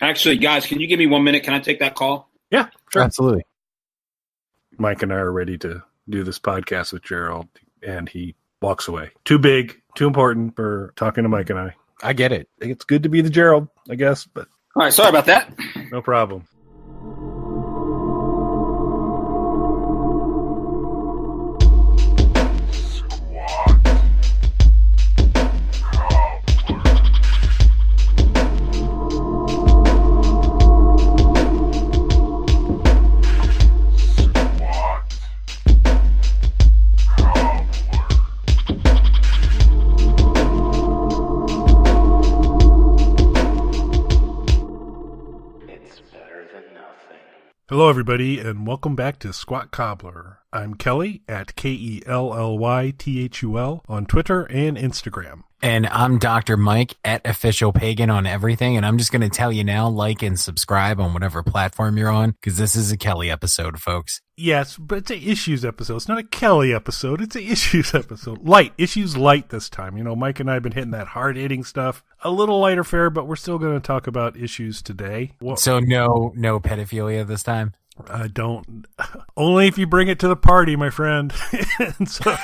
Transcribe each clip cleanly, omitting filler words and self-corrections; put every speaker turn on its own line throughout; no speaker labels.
Actually, guys, can you give me 1 minute? Can I take that call?
Yeah, sure.
Absolutely.
Mike and I are ready to do this podcast with Gerald, and he walks away. Too big, too important for talking to Mike and I. I get it. It's good to be the Gerald, I guess, but
All right, sorry about that.
no problem. Hello, everybody, and welcome back to Squat Cobbler. I'm Kelly at KELLYTHUL on Twitter and Instagram.
And I'm Dr. Mike at Official Pagan on everything. And I'm just going to tell you now, like and subscribe on whatever platform you're on, because this is a Kelly episode, folks.
Yes, but it's an Issues episode. It's not a Kelly episode. It's an Issues episode. Light. Issues light this time. You know, Mike and I have been hitting that hard-hitting stuff. A little lighter fare, but we're still going to talk about issues today.
So no pedophilia this time?
I don't. Only if you bring it to the party, my friend. And so,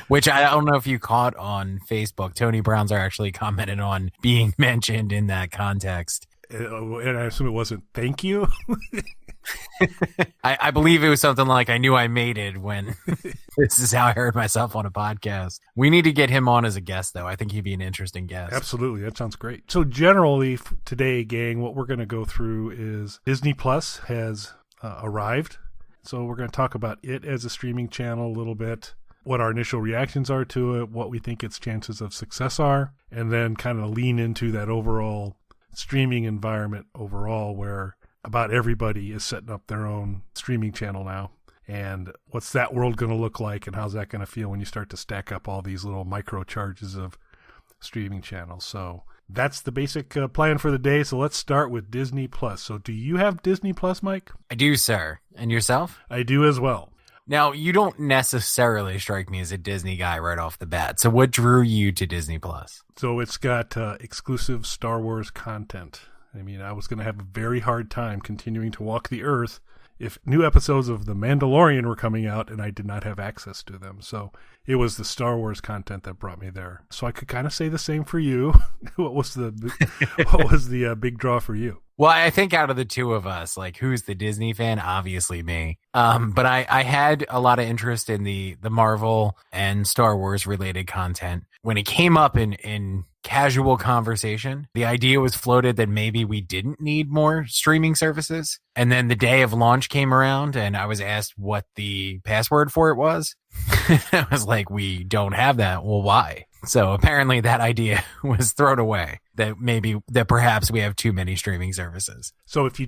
which I don't know if you caught on Facebook. Tony Browns are actually commented on being mentioned in that context.
And I assume it wasn't thank you.
I believe it was something like, I knew I made it when this is how I heard myself on a podcast. We need to get him on as a guest, though. I think he'd be an interesting guest.
Absolutely. That sounds great. So generally today, gang, what we're going to go through is Disney Plus has arrived. So we're going to talk about it as a streaming channel a little bit, what our initial reactions are to it, what we think its chances of success are, and then kind of lean into that overall streaming environment overall, where about everybody is setting up their own streaming channel now. And what's that world going to look like, and how's that going to feel when you start to stack up all these little micro charges of streaming channels? So that's the basic plan for the day. So let's start with Disney Plus. So do you have Disney Plus, Mike?
I do, sir. And yourself?
I do as well.
Now, you don't necessarily strike me as a Disney guy right off the bat. So what drew you to Disney Plus?
So it's got exclusive Star Wars content. I mean, I was going to have a very hard time continuing to walk the earth if new episodes of The Mandalorian were coming out and I did not have access to them. So it was the Star Wars content that brought me there. So I could kind of say the same for you. What was the big draw for you?
Well, I think out of the two of us, like, who's the Disney fan? Obviously me. But I had a lot of interest in the Marvel and Star Wars related content. When it came up in casual conversation, the idea was floated that maybe we didn't need more streaming services. And then the day of launch came around and I was asked what the password for it was. I was like, we don't have that. Well, why? So apparently that idea was thrown away, that perhaps we have too many streaming services.
So if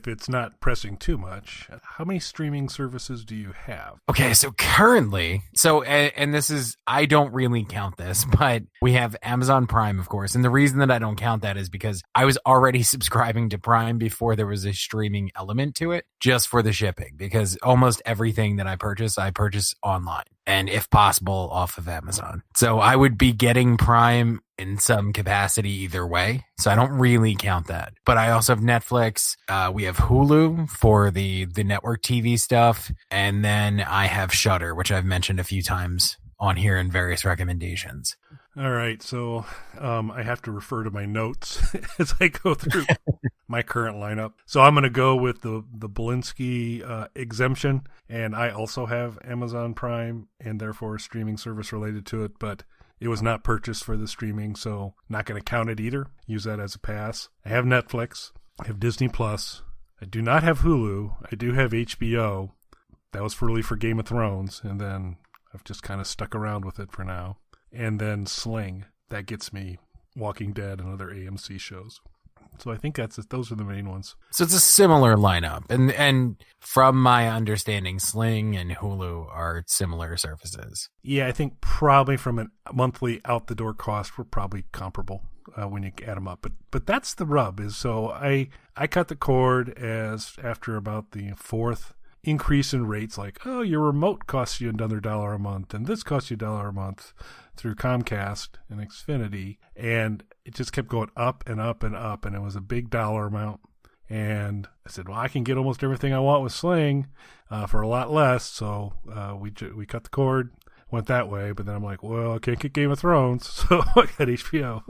it's not pressing too much, how many streaming services do you have?
Okay, so currently, and this is, I don't really count this, but we have Amazon Prime, of course. And the reason that I don't count that is because I was already subscribing to Prime before there was a streaming element to it, just for the shipping, because almost everything that I purchase online. And if possible, off of Amazon. So I would be getting Prime in some capacity either way. So I don't really count that. But I also have Netflix. We have Hulu for the network TV stuff. And then I have Shudder, which I've mentioned a few times on here in various recommendations.
All right. So I have to refer to my notes as I go through my current lineup. So I'm going to go with the Belinsky exemption. And I also have Amazon Prime and therefore a streaming service related to it. But it was not purchased for the streaming, so not going to count it either. Use that as a pass. I have Netflix. I have Disney Plus. I do not have Hulu. I do have HBO. That was really for Game of Thrones. And then I've just kind of stuck around with it for now. And then Sling. That gets me Walking Dead and other AMC shows. So I think those are the main ones.
So it's a similar lineup. And from my understanding, Sling and Hulu are similar services.
Yeah, I think probably from a monthly out-the-door cost, we're probably comparable when you add them up. But that's the rub. Is so I cut the cord as after about the fourth increase in rates, like, oh, your remote costs you another $1 a month, and this costs you $1 a month through Comcast and Xfinity. And it just kept going up and up and up, and it was a big dollar amount. And I said, well, I can get almost everything I want with Sling for a lot less. So we cut the cord, went that way. But then I'm like, well, I can't get Game of Thrones, so I got HBO.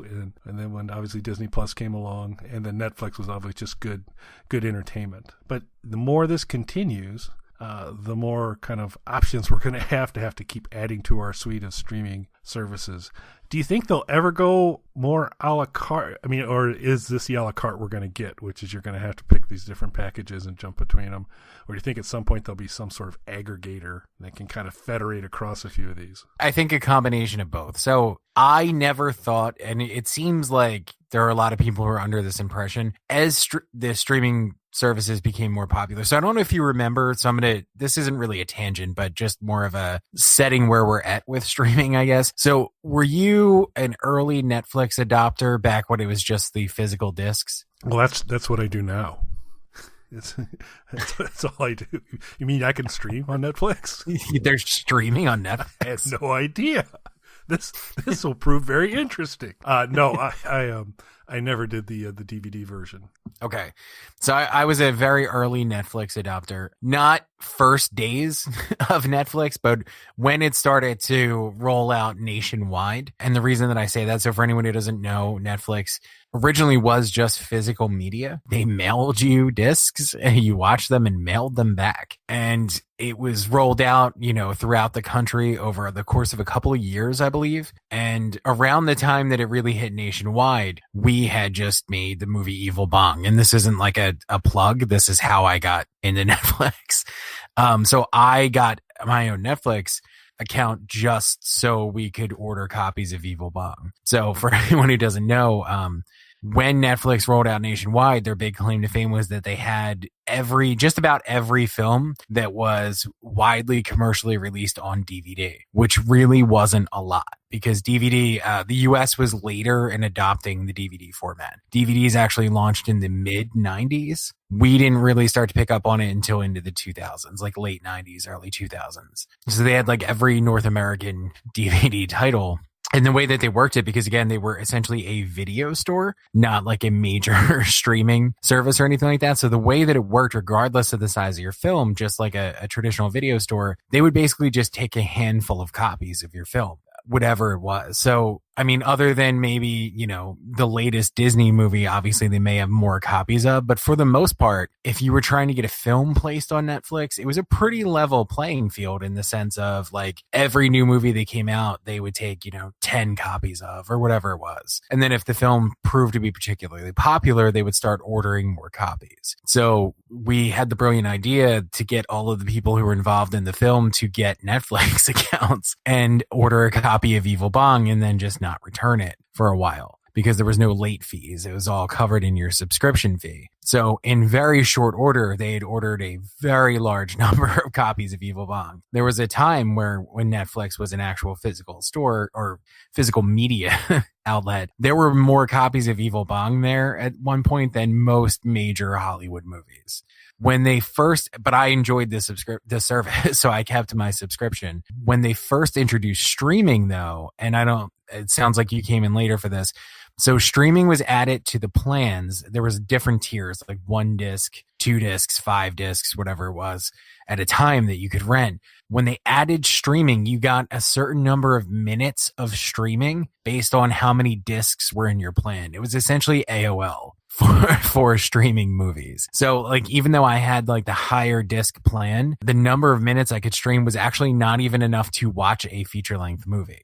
And then when obviously Disney Plus came along, and then Netflix was obviously just good entertainment. But the more this continues, the more kind of options we're going to have to keep adding to our suite of streaming services. Do you think they'll ever go more a la carte? I mean, or is this the a la carte we're going to get, which is you're going to have to pick these different packages and jump between them? Or do you think at some point there'll be some sort of aggregator that can kind of federate across a few of these?
I think a combination of both. So I never thought, and it seems like there are a lot of people who are under this impression, as the streaming services became more popular. So I don't know if you remember, so this isn't really a tangent, but just more of a setting where we're at with streaming, I guess. So were you an early Netflix adopter back when it was just the physical discs?
Well, that's what I do now. That's all I do. You mean I can stream on Netflix?
They're streaming on Netflix?
I had no idea. This will prove very interesting. No, I never did the DVD version.
Okay. So I was a very early Netflix adopter, not first days of Netflix, but when it started to roll out nationwide. And the reason that I say that, so for anyone who doesn't know, Netflix originally was just physical media. They mailed you discs and you watched them and mailed them back. And it was rolled out, throughout the country over the course of a couple of years, I believe. And around the time that it really hit nationwide, we had just made the movie Evil Bong. And this isn't like a plug. This is how I got into Netflix. So I got my own Netflix account just so we could order copies of Evil Bong. So for anyone who doesn't know, when Netflix rolled out nationwide, their big claim to fame was that they had just about every film that was widely commercially released on DVD, which really wasn't a lot because DVD, the US was later in adopting the DVD format. DVDs actually launched in the mid 90s. We didn't really start to pick up on it until into the 2000s, like late 90s, early 2000s. So they had like every North American DVD title. And the way that they worked it, because again, they were essentially a video store, not like a major streaming service or anything like that. So the way that it worked, regardless of the size of your film, just like a traditional video store, they would basically just take a handful of copies of your film, whatever it was. So, I mean, other than maybe, the latest Disney movie, obviously they may have more copies of, but for the most part, if you were trying to get a film placed on Netflix, it was a pretty level playing field in the sense of like every new movie that came out, they would take, 10 copies of or whatever it was. And then if the film proved to be particularly popular, they would start ordering more copies. So we had the brilliant idea to get all of the people who were involved in the film to get Netflix accounts and order a copy of Evil Bong and then just not return it for a while because there was no late fees. It was all covered in your subscription fee. So in very short order, they had ordered a very large number of copies of Evil Bong. There was a time when Netflix was an actual physical store or physical media outlet, there were more copies of Evil Bong there at one point than most major Hollywood movies. When they first, but I enjoyed this service, so I kept my subscription. When they first introduced streaming though, and it sounds like you came in later for this. So streaming was added to the plans. There was different tiers, like 1 disc, 2 discs, 5 discs, whatever it was at a time that you could rent. When they added streaming, you got a certain number of minutes of streaming based on how many discs were in your plan. It was essentially AOL for streaming movies. So like, even though I had like the higher disc plan, the number of minutes I could stream was actually not even enough to watch a feature length movie.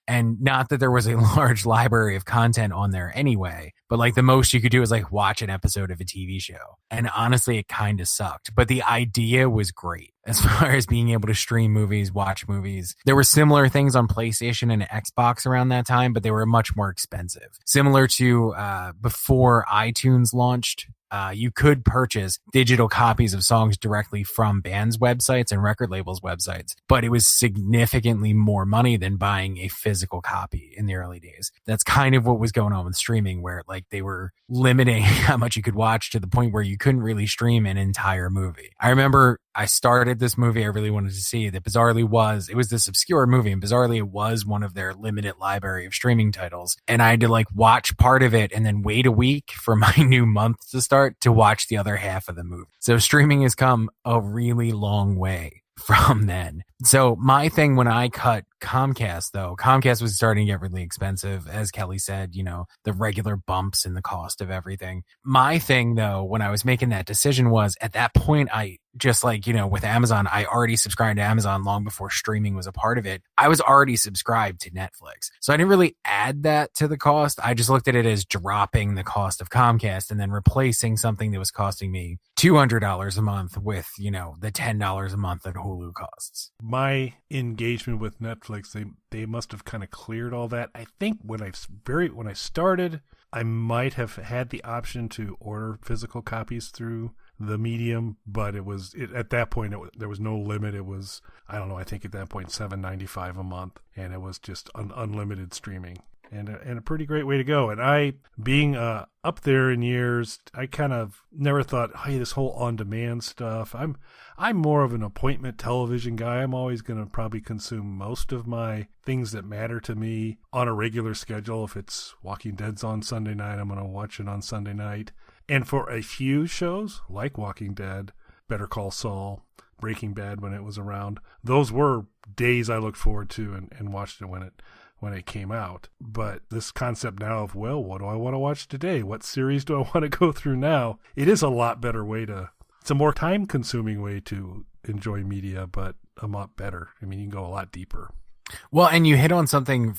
And not that there was a large library of content on there anyway, but like the most you could do is like watch an episode of a TV show. And honestly, it kind of sucked, but the idea was great as far as being able to stream movies, watch movies. There were similar things on PlayStation and Xbox around that time, but they were much more expensive. Similar to before iTunes launched, you could purchase digital copies of songs directly from bands' websites and record labels' websites, but it was significantly more money than buying a physical copy in the early days. That's kind of what was going on with streaming, where like they were limiting how much you could watch to the point where you couldn't really stream an entire movie. I remember I started this movie I really wanted to see that bizarrely it was this obscure movie, and bizarrely it was one of their limited library of streaming titles. And I had to like watch part of it and then wait a week for my new month to start to watch the other half of the movie. So streaming has come a really long way from then. So my thing when I cut Comcast, though, Comcast was starting to get really expensive. As Kelly said, you know, the regular bumps in the cost of everything. My thing, though, when I was making that decision was at that point, I just like, you know, with Amazon, I already subscribed to Amazon long before streaming was a part of it. I was already subscribed to Netflix. So I didn't really add that to the cost. I just looked at it as dropping the cost of Comcast and then replacing something that was costing me $200 a month with, you know, the $10 a month that Hulu costs.
My engagement with Netflix, they must have kind of cleared all that. I think when I started, I might have had the option to order physical copies through the medium, but at that point there was no limit. It was, I don't know, I think at that point $7.95 a month, and it was just unlimited streaming. And a pretty great way to go. And I, being up there in years, I kind of never thought, hey, this whole on-demand stuff. I'm more of an appointment television guy. I'm always going to probably consume most of my things that matter to me on a regular schedule. If it's Walking Dead's on Sunday night, I'm going to watch it on Sunday night. And for a few shows like Walking Dead, Better Call Saul, Breaking Bad when it was around, those were days I looked forward to and watched it when it came out. But this concept now of, well, what do I want to watch today? What series do I want to go through now? It is a lot better way it's a more time consuming way to enjoy media, but a lot better. I mean, you can go a lot deeper.
Well, and you hit on something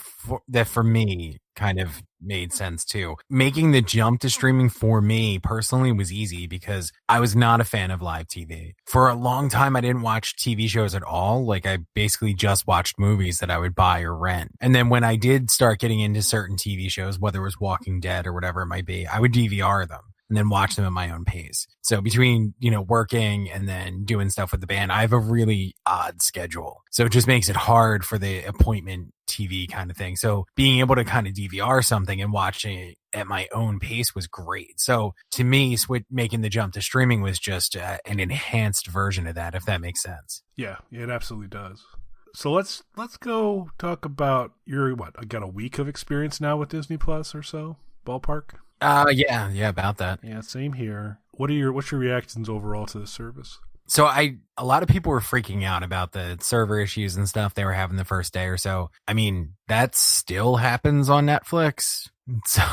that for me kind of made sense too. Making the jump to streaming for me personally was easy because I was not a fan of live TV. For a long time, I didn't watch TV shows at all. Like I basically just watched movies that I would buy or rent. And then when I did start getting into certain TV shows, whether it was Walking Dead or whatever it might be, I would DVR them and then watch them at my own pace. So between, you know, working and then doing stuff with the band, I have a really odd schedule. So it just makes it hard for the appointment TV kind of thing. So being able to kind of DVR something and watching it at my own pace was great. So to me, making the jump to streaming was just an enhanced version of that, if that makes sense.
Yeah, it absolutely does. So let's go talk about your, I got a week of experience now with Disney Plus or so, ballpark?
Yeah, about that.
Yeah, same here. What's your reactions overall to the service?
So a lot of people were freaking out about the server issues and stuff they were having the first day or so. I mean, that still happens on Netflix. So,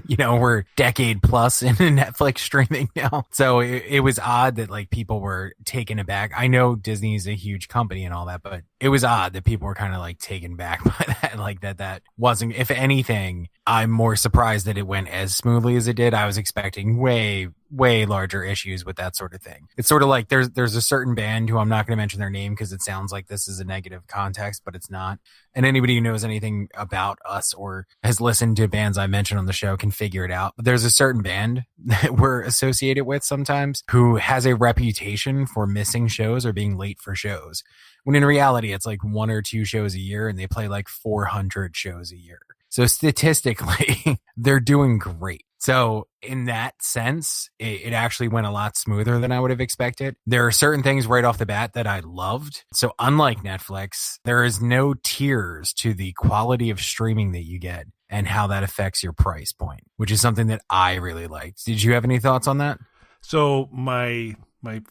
you know, we're decade plus into Netflix streaming now. So it was odd that like people were taken aback. I know Disney is a huge company and all that, but it was odd that people were kind of like taken back by that, like that wasn't, if anything, I'm more surprised that it went as smoothly as it did. I was expecting way larger issues with that sort of thing. It's sort of like there's a certain band who I'm not going to mention their name because it sounds like this is a negative context, but it's not. And anybody who knows anything about us or has listened to bands I mentioned on the show can figure it out. But there's a certain band that we're associated with sometimes who has a reputation for missing shows or being late for shows. When in reality, it's like 1 or 2 shows a year and they play like 400 shows a year. So statistically, they're doing great. So in that sense, it actually went a lot smoother than I would have expected. There are certain things right off the bat that I loved. So unlike Netflix, there is no tiers to the quality of streaming that you get and how that affects your price point, which is something that I really liked. Did you have any thoughts on that?
So my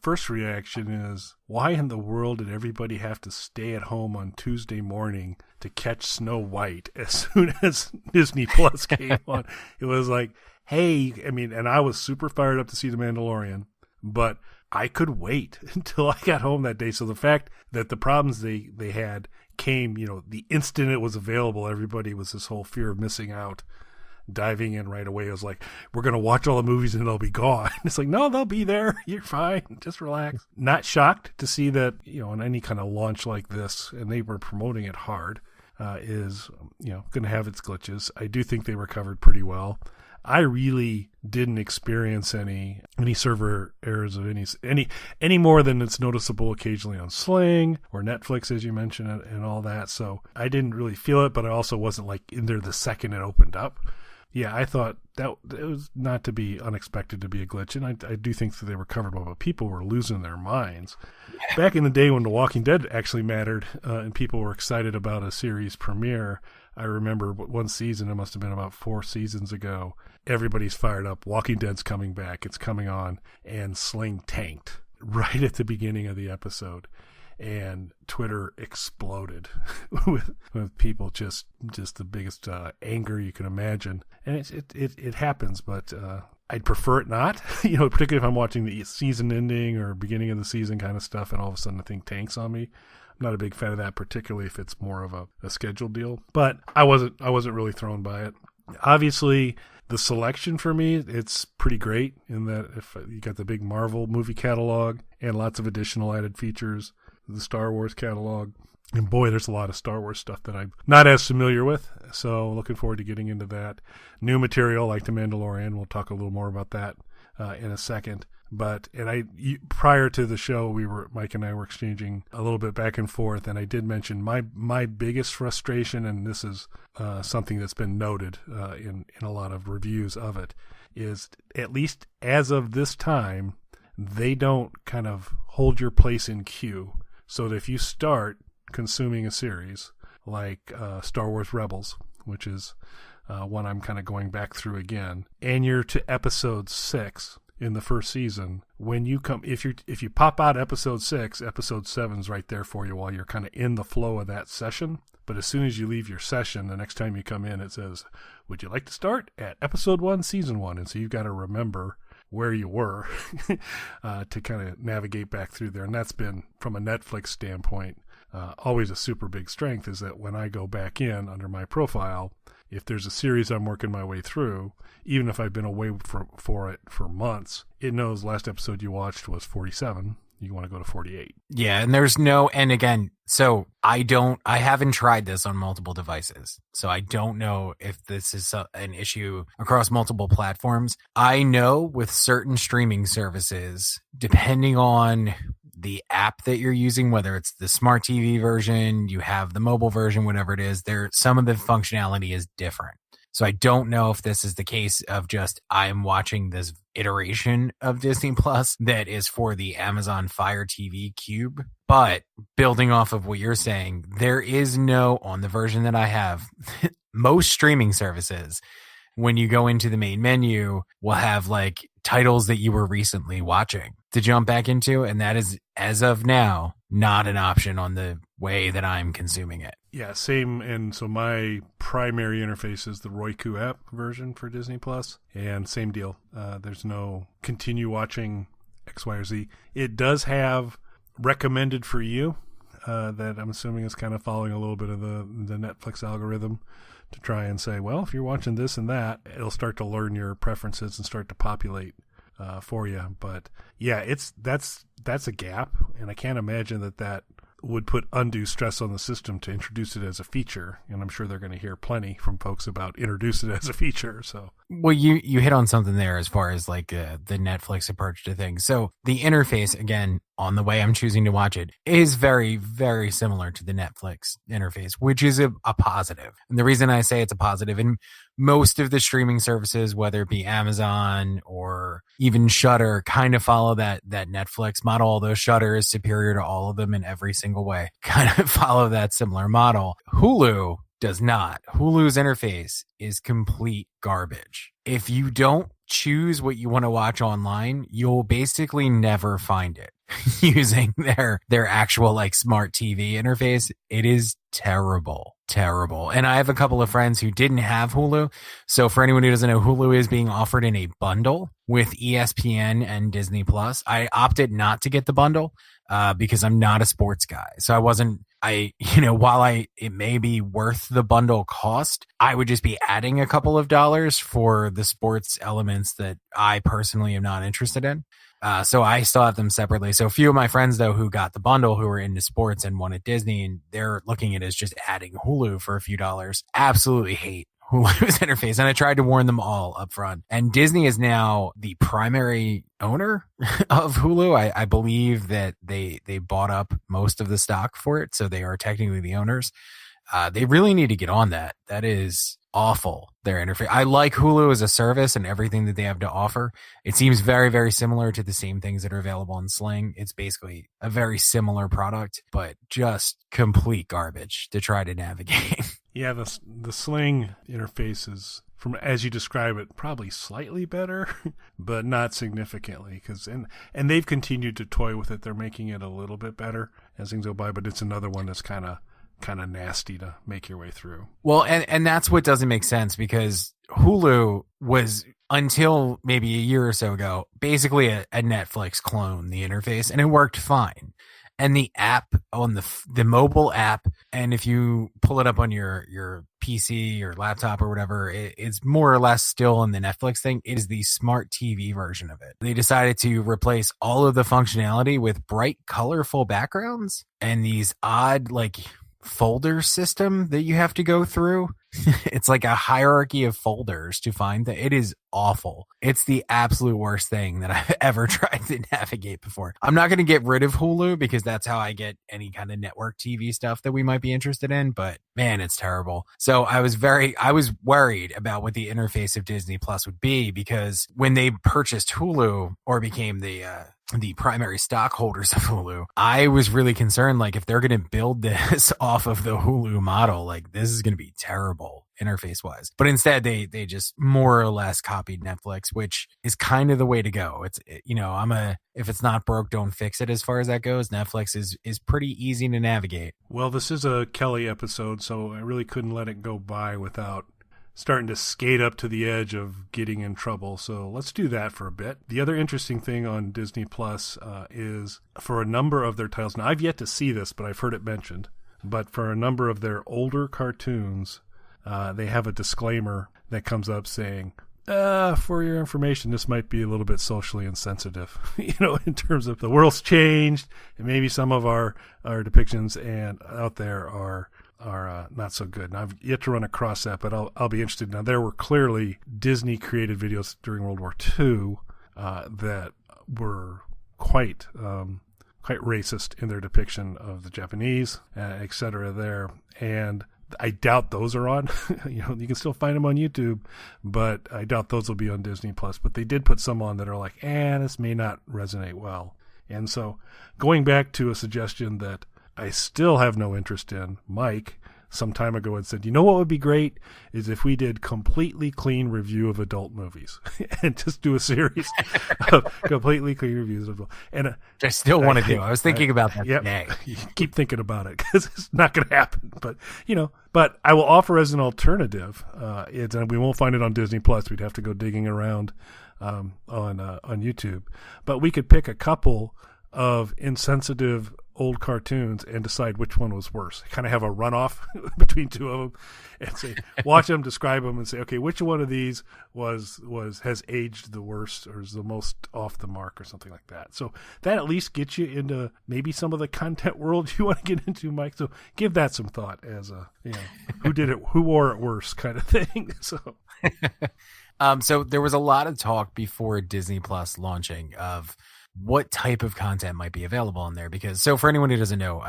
first reaction is, why in the world did everybody have to stay at home on Tuesday morning to catch Snow White as soon as Disney Plus came on? It was like, hey, I mean, and I was super fired up to see The Mandalorian, but I could wait until I got home that day. So the fact that the problems they had came, you know, the instant it was available, everybody was this whole fear of missing out. Diving in right away. It was like, we're going to watch all the movies and they'll be gone. It's like, no, they'll be there. You're fine. Just relax. Not shocked to see that, you know, on any kind of launch like this, and they were promoting it hard, is, you know, going to have its glitches. I do think they recovered pretty well. I really didn't experience any server errors of any more than it's noticeable occasionally on Sling or Netflix, as you mentioned, and all that. So I didn't really feel it, but I also wasn't like in there the second it opened up. Yeah, I thought that it was not to be unexpected to be a glitch, and I do think that they were covered well, but people were losing their minds. Back in the day when The Walking Dead actually mattered and people were excited about a series premiere, I remember one season, it must have been about 4 seasons ago, everybody's fired up, Walking Dead's coming back, it's coming on, and Sling tanked right at the beginning of the episode. And Twitter exploded with people just the biggest anger you can imagine. And it happens, but I'd prefer it not. Particularly if I'm watching the season ending or beginning of the season kind of stuff, and all of a sudden the thing tanks on me. I'm not a big fan of that, particularly if it's more of a scheduled deal. But I wasn't really thrown by it. Obviously, the selection for me, it's pretty great in that if you got the big Marvel movie catalog and lots of additional added features. The Star Wars catalog. And boy, there's a lot of Star Wars stuff that I'm not as familiar with. So looking forward to getting into that. New material like The Mandalorian. We'll talk a little more about that in a second. But prior to the show, Mike and I were exchanging a little bit back and forth, and I did mention my biggest frustration, and this is something that's been noted in a lot of reviews of it, is at least as of this time, they don't kind of hold your place in queue. So that if you start consuming a series like Star Wars Rebels, which is one I'm kind of going back through again, and you're to episode 6 in the first season, when you come, if you pop out episode 6, episode 7's right there for you while you're kind of in the flow of that session. But as soon as you leave your session, the next time you come in, it says, "Would you like to start at episode 1, season 1?" And so you've got to remember where you were to kind of navigate back through there. And that's been, from a Netflix standpoint, always a super big strength, is that when I go back in under my profile, if there's a series I'm working my way through, even if I've been away for it for months, it knows last episode you watched was 47. You want to go to 48.
Yeah, and again, so I haven't tried this on multiple devices, so I don't know if this is an issue across multiple platforms. I know with certain streaming services, depending on the app that you're using, whether it's the smart TV version, you have the mobile version, whatever it is, some of the functionality is different. So I don't know if this is the case of just I'm watching this iteration of Disney Plus that is for the Amazon Fire TV Cube. But building off of what you're saying, there is on the version that I have, most streaming services, when you go into the main menu, will have like titles that you were recently watching to jump back into. And that is, as of now, not an option on the way that I'm consuming it.
Yeah, same. And so my primary interface is the Roku app version for Disney Plus, and same deal. There's no continue watching X, Y, or Z. It does have recommended for you that I'm assuming is kind of following a little bit of the Netflix algorithm to try and say, well, if you're watching this and that, it'll start to learn your preferences and start to populate for you. But yeah, that's a gap, and I can't imagine that would put undue stress on the system to introduce it as a feature. And I'm sure they're going to hear plenty from folks about introduce it as a feature. So,
well, you hit on something there as far as like the Netflix approach to things. So the interface, again, on the way I'm choosing to watch it, is very, very similar to the Netflix interface, which is a positive. And the reason I say it's a positive, and most of the streaming services, whether it be Amazon or even Shudder, kind of follow that Netflix model, although Shudder is superior to all of them in every single way, kind of follow that similar model. Hulu does not. Hulu's interface is complete garbage. If you don't choose what you want to watch online, you'll basically never find it using their actual like smart TV interface. It is terrible. And I have a couple of friends who didn't have Hulu. So for anyone who doesn't know, Hulu is being offered in a bundle with ESPN and Disney Plus. I opted not to get the bundle because I'm not a sports guy. So while it may be worth the bundle cost, I would just be adding a couple of dollars for the sports elements that I personally am not interested in. So I still have them separately. So a few of my friends, though, who got the bundle, who were into sports and wanted Disney, and they're looking at it as just adding Hulu for a few dollars, absolutely hate Hulu's interface. And I tried to warn them all up front. And Disney is now the primary owner of Hulu. I believe that they bought up most of the stock for it. So they are technically the owners. They really need to get on that. That is awful, their interface. I like Hulu as a service and everything that they have to offer. It seems very, very similar to the same things that are available in Sling. It's basically a very similar product, but just complete garbage to try to navigate.
Yeah, the Sling interface is, from as you describe it, probably slightly better, but not significantly. And they've continued to toy with it. They're making it a little bit better as things go by, but it's another one that's kind of nasty to make your way through.
Well, and that's what doesn't make sense, because Hulu was, until maybe a year or so ago, basically a Netflix clone, the interface, and it worked fine. And the app on the mobile app, and if you pull it up on your PC or laptop or whatever, it's more or less still in the Netflix thing. It is the smart TV version of it. They decided to replace all of the functionality with bright, colorful backgrounds and these odd, like, folder system that you have to go through. It's like a hierarchy of folders to find that. It is awful. It's the absolute worst thing that I've ever tried to navigate before. I'm not going to get rid of Hulu because that's how I get any kind of network TV stuff that we might be interested in, but man, it's terrible. So I was worried about what the interface of Disney Plus would be, because when they purchased Hulu, or became the primary stockholders of Hulu, I was really concerned, like, if they're going to build this off of the Hulu model, like, this is going to be terrible interface wise. But instead they just more or less copied Netflix, which is kind of the way to go. If it's not broke, don't fix it. As far as that goes, Netflix is pretty easy to navigate.
Well, this is a Kelly episode, so I really couldn't let it go by without starting to skate up to the edge of getting in trouble. So let's do that for a bit. The other interesting thing on Disney Plus is, for a number of their titles, now I've yet to see this, but I've heard it mentioned, but for a number of their older cartoons, they have a disclaimer that comes up saying, for your information, this might be a little bit socially insensitive, in terms of the world's changed, and maybe some of our depictions and out there are not so good. And I've yet to run across that, but I'll be interested. Now, there were clearly Disney created videos during World War II that were quite racist in their depiction of the Japanese, et cetera there. And I doubt those are on. You can still find them on YouTube, but I doubt those will be on Disney Plus. But they did put some on that are like, this may not resonate well. And so, going back to a suggestion that I still have no interest in, Mike some time ago had said, what would be great is if we did completely clean review of adult movies and just do a series of completely clean reviews of adult. And
I still want to do. I was thinking about that today.
You keep thinking about it because it's not going to happen. But but I will offer as an alternative. And we won't find it on Disney Plus. We'd have to go digging around on YouTube. But we could pick a couple of insensitive old cartoons and decide which one was worse. Kind of have a runoff between two of them and say, watch them, describe them, and say, okay, which one of these has aged the worst or is the most off the mark or something like that. So that at least gets you into maybe some of the content world you want to get into, Mike. So give that some thought as a, who wore it worse kind of thing. So.
So there was a lot of talk before Disney Plus launching of what type of content might be available on there. Because, so for anyone who doesn't know,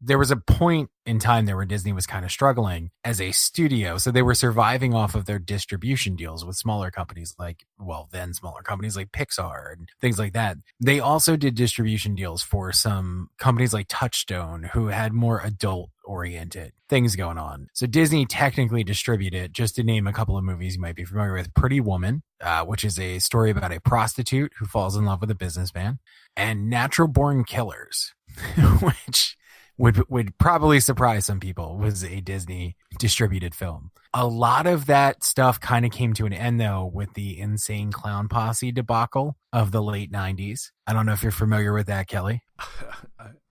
there was a point in time there where Disney was kind of struggling as a studio. So they were surviving off of their distribution deals with smaller companies like Pixar and things like that. They also did distribution deals for some companies like Touchstone, who had more adult oriented things going on. So Disney technically distributed, just to name a couple of movies you might be familiar with, Pretty Woman, which is a story about a prostitute who falls in love with a businessman, and Natural Born Killers, which would probably surprise some people, was a Disney distributed film. A lot of that stuff kind of came to an end, though, with the Insane Clown Posse debacle of the late 90s. I don't know if you're familiar with that, Kelly.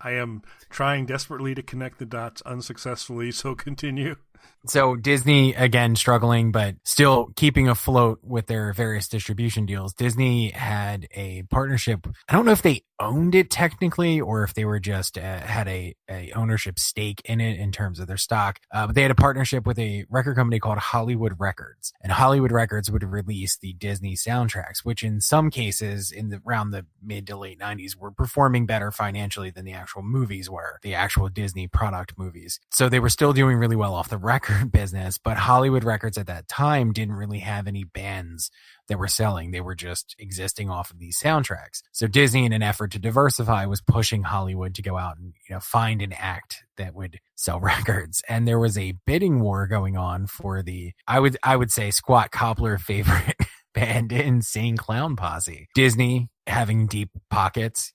I am trying desperately to connect the dots unsuccessfully, so continue.
So Disney, again, struggling, but still keeping afloat with their various distribution deals. Disney had a partnership. I don't know if they owned it technically, or if they were just had a ownership stake in it in terms of their stock. But they had a partnership with a record company called Hollywood Records, and Hollywood Records would release the Disney soundtracks, which in some cases around the mid to late 90s were performing better financially than the actual movies were, the actual Disney product movies. So they were still doing really well off the record business, but Hollywood records at that time didn't really have any bands that were selling. They were just existing off of these soundtracks. So Disney, in an effort to diversify, was pushing Hollywood to go out and, find an act that would sell records. And there was a bidding war going on for the, I would say, squat Cobbler favorite band, Insane Clown Posse. Disney having deep pockets,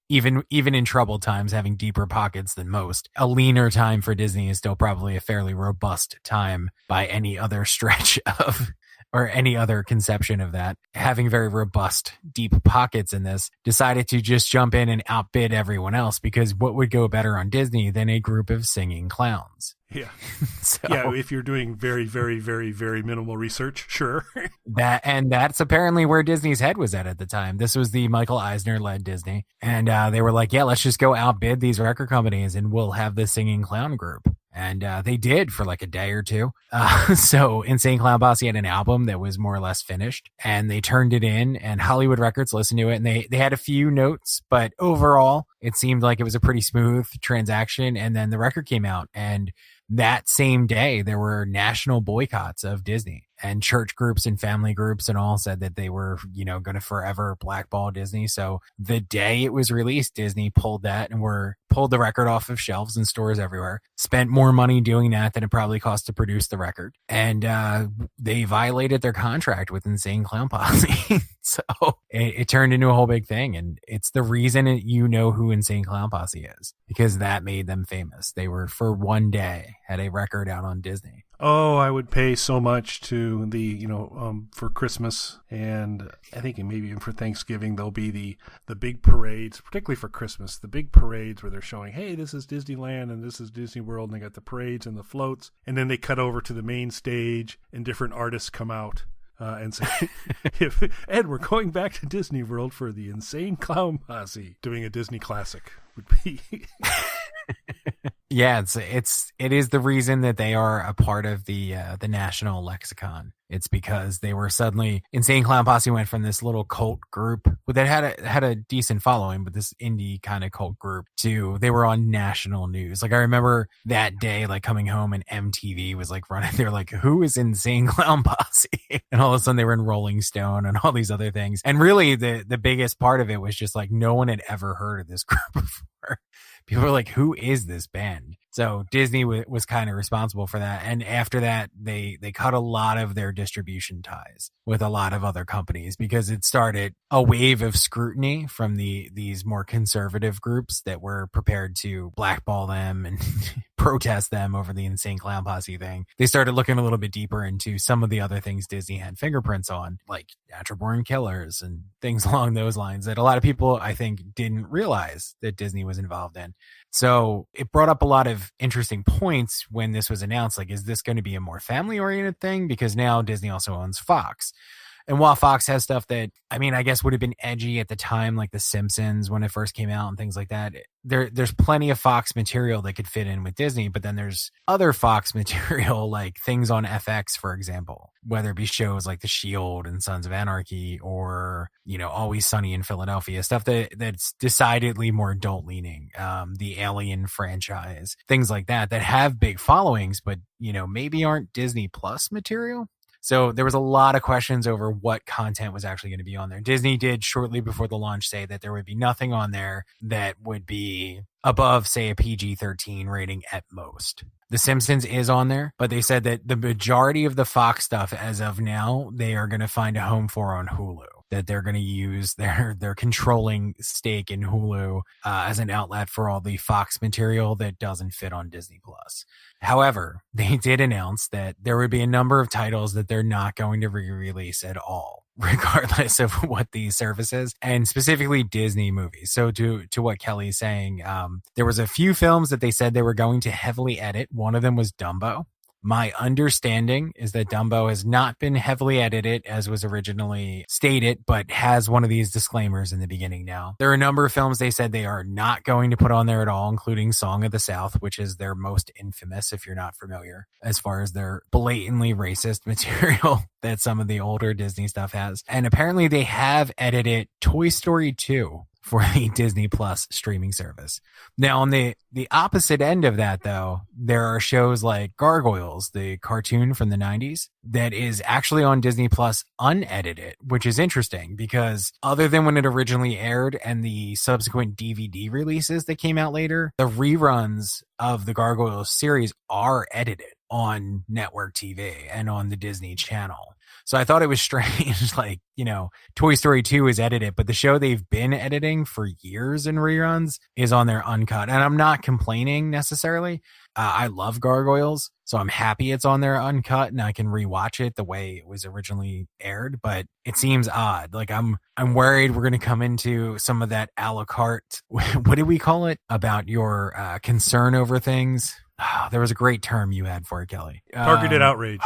even in troubled times, having deeper pockets than most. A leaner time for Disney is still probably a fairly robust time by any other stretch of, or any other conception of that. Having very robust, deep pockets in this, decided to just jump in and outbid everyone else, because what would go better on Disney than a group of singing clowns?
Yeah.
So,
yeah, if you're doing very, very, very, very minimal research, sure.
That's apparently where Disney's head was at the time. This was the Michael Eisner-led Disney. And they were like, yeah, let's just go outbid these record companies and we'll have the singing clown group. And they did for like a day or two. So Insane Clown Posse had an album that was more or less finished, and they turned it in, and Hollywood Records listened to it, and they had a few notes, but overall it seemed like it was a pretty smooth transaction. And then the record came out, and that same day there were national boycotts of Disney, and church groups and family groups and all said that they were, going to forever blackball Disney. So the day it was released, Disney pulled that and pulled the record off of shelves in stores everywhere, spent more money doing that than it probably cost to produce the record. And they violated their contract with Insane Clown Posse. So it turned into a whole big thing. And it's the reason who Insane Clown Posse is, because that made them famous. They were, for one day, had a record out on Disney.
Oh, I would pay so much to the, for Christmas, and I think maybe even for Thanksgiving, there'll be the big parades, particularly for Christmas, the big parades where they're showing, hey, this is Disneyland and this is Disney World, and they got the parades and the floats, and then they cut over to the main stage and different artists come out and say, Ed, we're going back to Disney World for the Insane Clown Posse. Doing a Disney classic would be...
Yeah, it is the reason that they are a part of the national lexicon. It's because they were suddenly, Insane Clown Posse went from this little cult group that had a decent following, but this indie kind of cult group, to they were on national news. Like, I remember that day, like, coming home and MTV was like running. They're like, who is Insane Clown Posse? And all of a sudden they were in Rolling Stone and all these other things. And really the biggest part of it was just like, no one had ever heard of this group before. People were like, who is this band? So Disney was kind of responsible for that. And after that, they cut a lot of their distribution ties with a lot of other companies, because it started a wave of scrutiny from these more conservative groups that were prepared to blackball them and protest them over the Insane Clown Posse thing. They started looking a little bit deeper into some of the other things Disney had fingerprints on, like Natural Born Killers and things along those lines that a lot of people, I think, didn't realize that Disney was involved in. So it brought up a lot of interesting points when this was announced. Like, is this going to be a more family-oriented thing? Because now Disney also owns Fox. And while Fox has stuff that, I mean, I guess would have been edgy at the time, like The Simpsons when it first came out and things like that, there's plenty of Fox material that could fit in with Disney. But then there's other Fox material, like things on FX, for example, whether it be shows like The Shield and Sons of Anarchy, or, Always Sunny in Philadelphia, stuff that's decidedly more adult leaning, the Alien franchise, things like that have big followings, but, maybe aren't Disney Plus material. So there was a lot of questions over what content was actually going to be on there. Disney did shortly before the launch say that there would be nothing on there that would be above, say, a PG-13 rating at most. The Simpsons is on there, but they said that the majority of the Fox stuff as of now, they are going to find a home for on Hulu. That they're going to use their controlling stake in Hulu as an outlet for all the Fox material that doesn't fit on Disney Plus. However, they did announce that there would be a number of titles that they're not going to re-release at all, regardless of what the service is, and specifically Disney movies. So to what Kelly's saying, there was a few films that they said they were going to heavily edit. One of them was Dumbo. My understanding is that Dumbo has not been heavily edited as was originally stated, but has one of these disclaimers in the beginning now. There are a number of films they said they are not going to put on there at all, including Song of the South, which is their most infamous, if you're not familiar, as far as their blatantly racist material that some of the older Disney stuff has. And apparently they have edited Toy Story 2 for the Disney Plus streaming service. Now, on the opposite end of that, though, there are shows like Gargoyles, the cartoon from the 90s, that is actually on Disney Plus unedited, which is interesting because other than when it originally aired and the subsequent DVD releases that came out later, the reruns of the Gargoyles series are edited on network TV and on the Disney Channel. So I thought it was strange, like, Toy Story 2 is edited, but the show they've been editing for years in reruns is on their uncut. And I'm not complaining necessarily. I love Gargoyles, so I'm happy it's on their uncut and I can rewatch it the way it was originally aired, but it seems odd. Like I'm worried we're going to come into some of that a la carte. What did we call it? About your concern over things. Oh, there was a great term you had for it, Kelly.
Targeted outrage.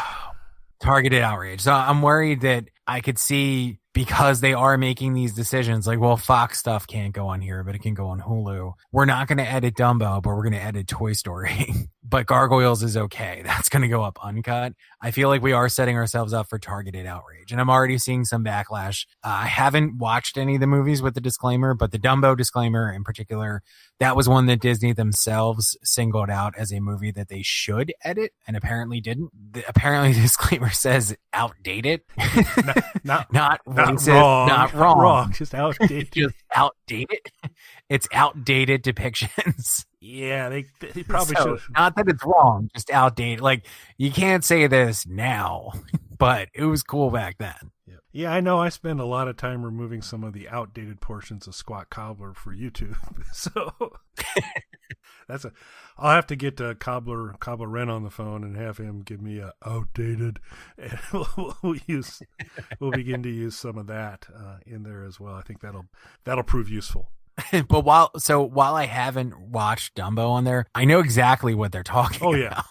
Targeted outrage. So I'm worried that I could see, because they are making these decisions, like, well, Fox stuff can't go on here, but it can go on Hulu. We're not going to edit Dumbo, but we're going to edit Toy Story. But Gargoyles is okay. That's going to go up uncut. I feel like we are setting ourselves up for targeted outrage. And I'm already seeing some backlash. I haven't watched any of the movies with the disclaimer, but the Dumbo disclaimer in particular, that was one that Disney themselves singled out as a movie that they should edit and apparently didn't. Apparently the disclaimer says outdated. Not
wrong.
Not wrong.
Just outdated.
Just outdated. It's outdated depictions.
Yeah, they probably should.
Not that it's wrong, just outdated. Like, you can't say this now, but it was cool back then.
Yeah, I know. I spend a lot of time removing some of the outdated portions of Squat Cobbler for YouTube. So I'll have to get Cobbler Wren on the phone and have him give me a outdated, and we'll begin to use some of that in there as well. I think that'll prove useful.
But while I haven't watched Dumbo on there, I know exactly what they're talking about.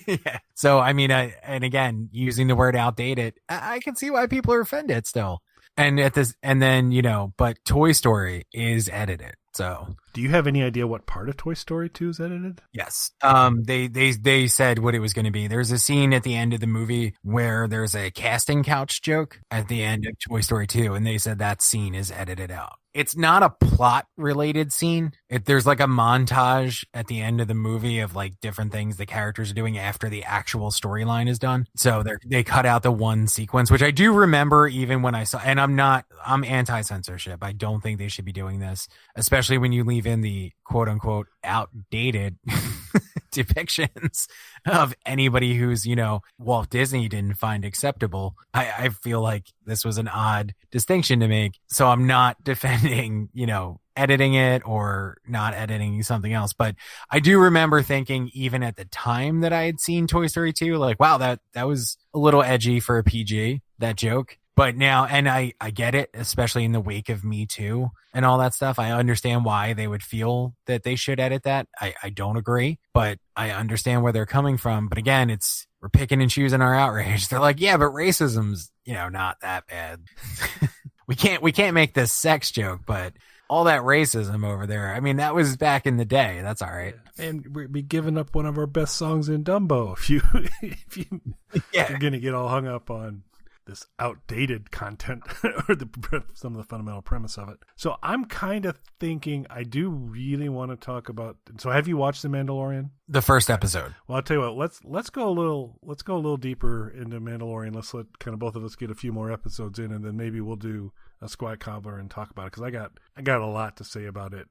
Yeah. So, I mean, and again, using the word outdated, I can see why people are offended still. But Toy Story is edited. So,
do you have any idea what part of Toy Story 2 is edited?
Yes. They said what it was going to be. There's a scene at the end of the movie where there's a casting couch joke at the end of Toy Story 2, and they said that scene is edited out. It's not a plot related scene. There's like a montage at the end of the movie of like different things the characters are doing after the actual storyline is done. So they cut out the one sequence, which I do remember even when I saw, and I'm anti-censorship. I don't think they should be doing this, especially when you leave in the quote unquote outdated depictions of anybody who's, Walt Disney didn't find acceptable. I feel like this was an odd distinction to make. So I'm not defending, editing it or not editing something else. But I do remember thinking, even at the time that I had seen Toy Story 2, like, wow, that was a little edgy for a PG, that joke. But now, and I get it, especially in the wake of Me Too and all that stuff. I understand why they would feel that they should edit that. I don't agree, but I understand where they're coming from. But again, we're picking and choosing our outrage. They're like, yeah, but racism's, not that bad. we can't make this sex joke, but all that racism over there, I mean, that was back in the day. That's all right.
And we'd be giving up one of our best songs in Dumbo if you're going to get all hung up on this outdated content or some of the fundamental premise of it. So I'm kind of thinking I do really want to talk about. So have you watched The Mandalorian?
The first episode.
Well, I'll tell you what. Let's go a little deeper into Mandalorian. Let's let kind of both of us get a few more episodes in, and then maybe we'll do a Squat Cobbler and talk about it, because I got a lot to say about it.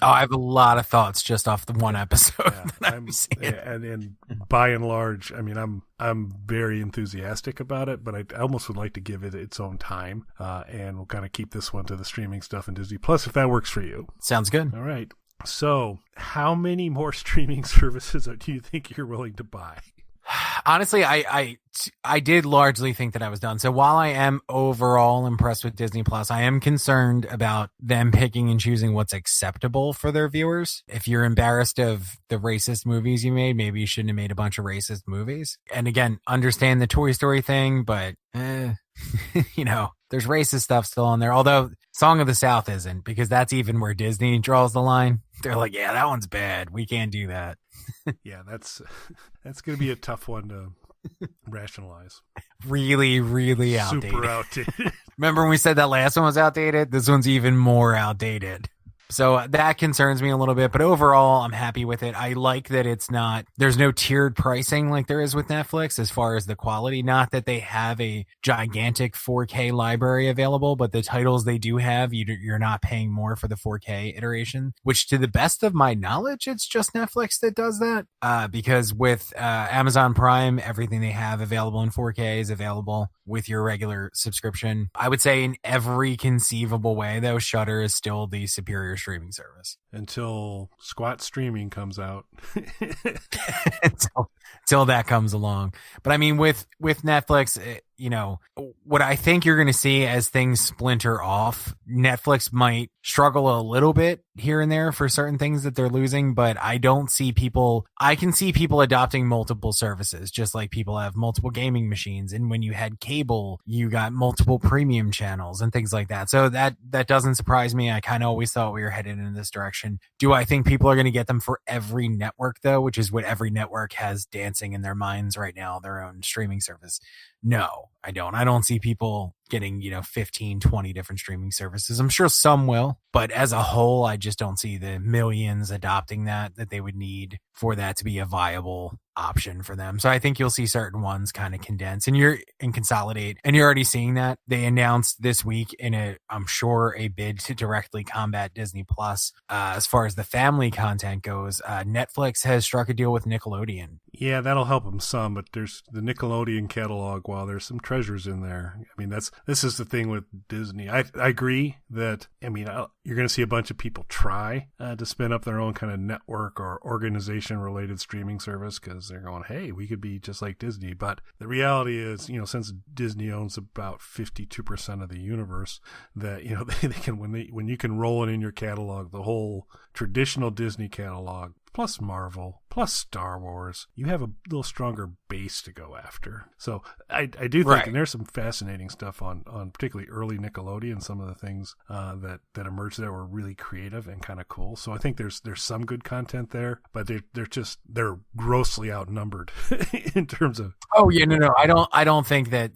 I have a lot of thoughts just off the one episode.
And by and large, I mean, I'm very enthusiastic about it, but I almost would like to give it its own time, and we'll kind of keep this one to the streaming stuff in Disney Plus if that works for you.
Sounds good.
All right. So, how many more streaming services do you think you're willing to buy?
Honestly, I did largely think that I was done. So while I am overall impressed with Disney Plus, I am concerned about them picking and choosing what's acceptable for their viewers. If you're embarrassed of the racist movies you made, maybe you shouldn't have made a bunch of racist movies. And again, understand the Toy Story thing, but there's racist stuff still on there. Although Song of the South isn't, because that's even where Disney draws the line. They're like, yeah, that one's bad. We can't do that.
Yeah, that's going to be a tough one to rationalize.
Really, really outdated.
Super outdated.
Remember when we said that last one was outdated? This one's even more outdated. So that concerns me a little bit, but overall, I'm happy with it. I like that there's no tiered pricing like there is with Netflix as far as the quality. Not that they have a gigantic 4K library available, but the titles they do have, you're not paying more for the 4K iteration, which to the best of my knowledge, it's just Netflix that does that. Because with Amazon Prime, everything they have available in 4K is available with your regular subscription. I would say in every conceivable way, though, Shudder is still the superior streaming service.
Until squat streaming comes out.
until that comes along. But I mean, with Netflix, what I think you're going to see as things splinter off, Netflix might struggle a little bit here and there for certain things that they're losing, but I can see people adopting multiple services, just like people have multiple gaming machines. And when you had cable, you got multiple premium channels and things like that. So that doesn't surprise me. I kind of always thought we were headed in this direction. Do I think people are going to get them for every network though, which is what every network has dancing in their minds right now, their own streaming service? No, I don't. I don't see people getting, 15, 20 different streaming services. I'm sure some will, but as a whole, I just don't see the millions adopting that they would need for that to be a viable option for them. So I think you'll see certain ones kind of condense and consolidate. And you're already seeing that. They announced this week I'm sure a bid to directly combat Disney Plus. As far as the family content goes, Netflix has struck a deal with Nickelodeon.
Yeah, that'll help them some, but there's the Nickelodeon catalog. While there's some treasures in there, I mean, this is the thing with Disney. I agree that, you're going to see a bunch of people try to spin up their own kind of network or organization related streaming service because they're going, hey, we could be just like Disney. But the reality is, since Disney owns about 52% of the universe, that they can when you can roll it in your catalog, the whole traditional Disney catalog plus Marvel, plus Star Wars, you have a little stronger base to go after. So I do think, and there's some fascinating stuff on particularly early Nickelodeon, some of the things that emerged there were really creative and kind of cool. So I think there's some good content there, but they're grossly outnumbered in terms of. Oh yeah,
no, I don't think that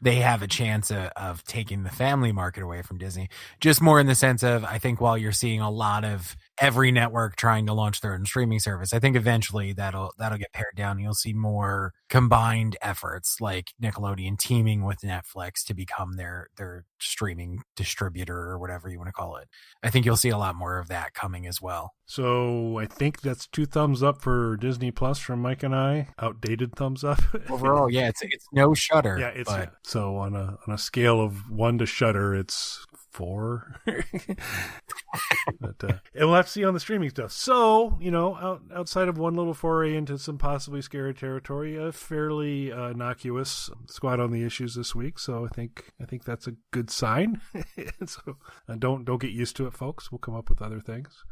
they have a chance of taking the family market away from Disney. Just more in the sense of, I think while you're seeing a lot of every network trying to launch their own streaming service, I think eventually that'll get pared down. You'll see more combined efforts like Nickelodeon teaming with Netflix to become their streaming distributor or whatever you want to call it. I think you'll see a lot more of that coming as well.
So I think that's 2 thumbs up for Disney Plus from Mike and I. Outdated thumbs up.
Overall, yeah, it's no Shudder.
Yeah, so on a scale of 1 to Shudder, it's 4. But we'll have to see on the streaming stuff. So, outside of one little foray into some possibly scary territory, a fairly innocuous squad on the issues this week. So I think that's a good sign. So don't get used to it, folks. We'll come up with other things.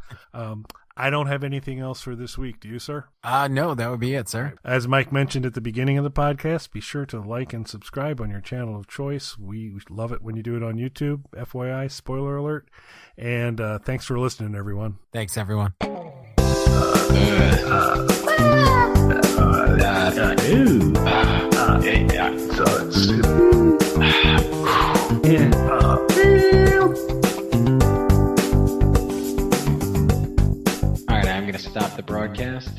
I don't have anything else for this week. Do you, sir?
No, that would be it, sir.
As Mike mentioned at the beginning of the podcast, be sure to like and subscribe on your channel of choice. We love it when you do it on YouTube. FYI, spoiler alert. And thanks for listening, everyone.
Thanks, everyone.
Stop the broadcast.